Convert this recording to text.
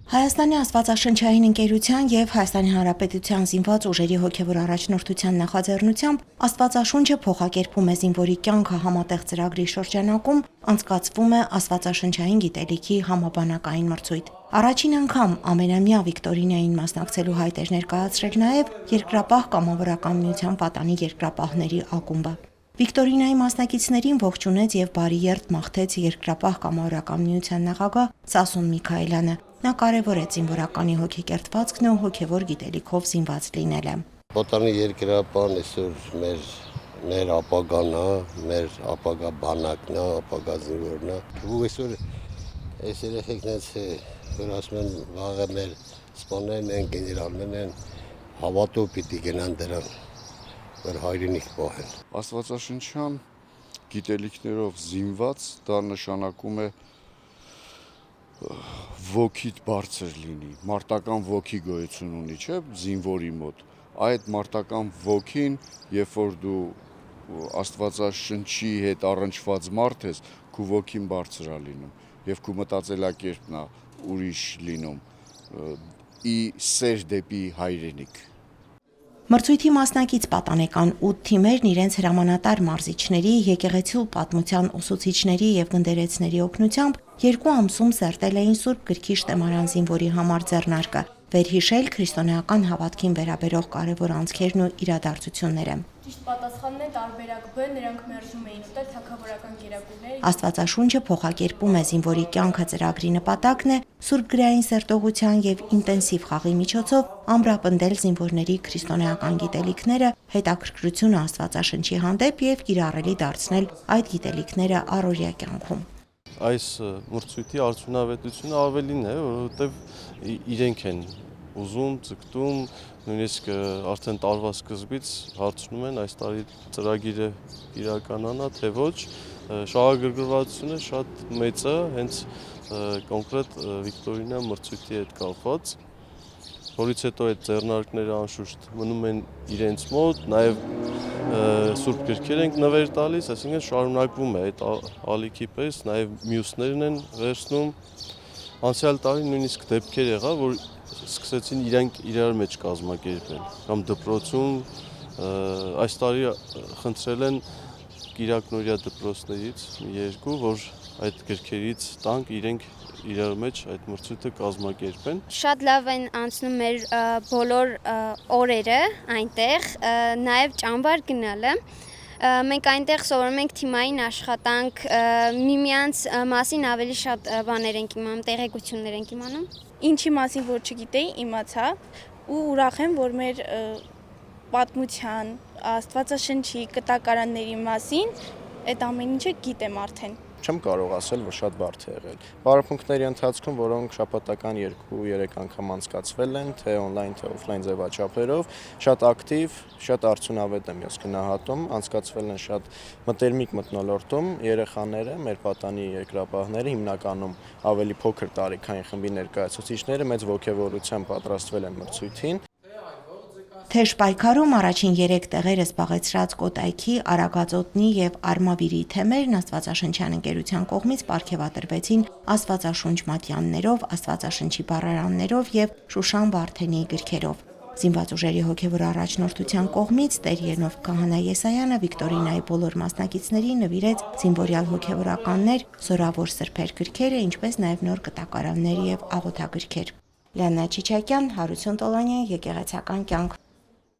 Հայաստանի աստվածաշնչային ընկերության և Հայաստանի Հանրապետության զինված ուժերի հոգևոր առաջնորդության նախաձեռնությամբ Աստվածաշունչը փոխակերպում է զինվորի կյանքը համատեղ ծրագրի շրջանակում անցկացվում է աստվածաշնչային գիտելիքի համաբանակային մրցույթ։ Առաջին անգամ ամենամյա վիկտորինային մասնակցելու հայտ էր ներկայացրել նաև Երկրապահ կամավորական միության պատանի երկրապահների ակումբը։ Վիկտորինայի մասնակիցներին ողջունեց և բարի երդ մաղթեց Երկրապահ կամավորական միության նախագահ Սասուն Միքայելյանը։ Նա կարևորեց զինվորականի հոգեկերտվածքն ու հոգևոր գիտելիքով զինված լինելը։ Պատանի երկրապահն այսօր մեր ապագան է, մեր ապագա բանակն է, ապագա զինվորն է։ Ու այսօր այս երեխեքնից որ ասում են վաղը մեր սպաներն են, գեներալներն են, հավատով պիտի գնան դրան, որ հայրենիք պահեն։ Աստվածաշնչյան գիտելիքներով զինված դա նշանակում է ոգիդ բարձր լինի, մարտական ոգի գոյություն ունի, չէ՞, զինվորի մոտ։ Այդ մարտական ոգին, երբ որ դու Աստվածաշնչի հետ առնչված մարդ ես, քո ոգին բարձր է լինում եւ քո մտածելակերպն է ուրիշ լինում, ի սեր դեպի հայրենիք։ Մրցույթի մասնակից պատանեկան 8 թիմերն իրենց հրամանատար մարզիչների, եկեղեցու պատմության ուսուցիչների եւ գնդերեցների օգնությամբ 2 ամսում սերտել էին Սուրբ Գրքի շտեմարան զինվորի համար ձեռնարկը, վերհիշել քրիստոնեական հավատքին վերաբերող կարևոր անցքերն ու իրադարձությունները։ Ճիշտ պատասխանն է տարբերակ B, նրանք մերժում էին ուտել թագավորական կերակուրներ։ Աստվածաշունչը փոխակերպում է զինվորի կյանքը ծրագրի նպատակն է սուրբգրային սերտողության եւ ինտենսիվ խաղի միջոցով ամրապնդել զինվորների քրիստոնեական գիտելիքները, հետաքրքրությունը Աստվածաշնչի հանդեպ եւ կիրառելի դարձնել այդ գիտելիքները առօրյա կյանքում։ Այս մրցույթի արդյունավետությունը ավելին է, որովհետեւ իրենք են ուզում, ձգտում, նույնիսկ արդեն տարվա սկզբից հարցնում են այս տարի ծրագիրը իրականանա, թե ոչ, շահագրգռվածությունը շատ մեծ է, հենց կոնկրետ Վիկտորինա մրցույթի հետ կապված, որից հետո այդ ձեռնարկները անշուշտ մնում են իրենց մոտ, նաև Սուրբ գրքեր ենք նվեր տալիս, այսինքն շարունակվում է այդ ալիքի պես, նաև մյուսներն են վերցնում։ Անցյալ տարի նույնիսկ դեպքեր եղավ, որ սկսեցին իրենք իրար մեջ կազմակերպել, կամ դպրոցում, այս տարի խնդրել են Կիրակնորիա դպրոցներից երկու, որ այդ գրքերից տանք իրենք իրար մեջ այդ մրցույթը կազմակերպեն։ Շատ լավ են անցնում մեր բոլոր օրերը այնտեղ, նաև ճամբար գնալը։ Մենք այնտեղ սովորում ենք թիմային աշխատանք, միմյանց մասին ավելի շատ բաներ ենք իմանում, տեղեկություններ ենք իմանում։ Ինչի մասին որ չգիտեի, իմացա ու ուրախ եմ, որ մեր պատմության, Աստվածաշնչի կտակարանների մասին այդ ամեն ինչը գիտեմ արդեն։ Չեմ կարող ասել, որ շատ բարդ է եղել։ Բարեփոխումների ընթացքում, որոնք շաբաթական 2-3 անգամ անցկացվել են, թե օնլայն, թե օֆլայն ձևաչափերով, շատ ակտիվ, շատ արդյունավետ եմ ես գնահատում, անցկացվել են շատ մտերմիկ մթնոլորտում, երեխաները, մեր պատանի երկրապահները, հիմնականում ավելի փոքր տարիքային խմբի ներկայացուցիչները մեծ ոգևորությամբ պատրաստվել են մրցույթին։ Թեժ պայքարում առաջին 3 տեղերը զբաղեցրած Կոտայքի, Արագածոտնի եւ Արմավիրի թեմերն Աստվածաշնչյան ընկերության կողմից պարգևատրվեցին Աստվածաշունչ մատյաններով, Աստվածաշնչի բառարաններով եւ Շուշան Վարդենիի գրքերով։ Զինված ուժերի հոգևոր առաջնորդության կողմից Տեր Երնով Քահանա Եսայանը Վիկտորինայի բոլոր մասնակիցներին նվիրեց զինվորյալ հոգևորականներ, զորավոր սրբեր գրքերը, ինչպես նաեւ նոր կտակարաններ եւ աղոթագրքեր։ Լիանա Չիչակյան, Հարություն Տոլանյան, Եկեղեցական կյանք։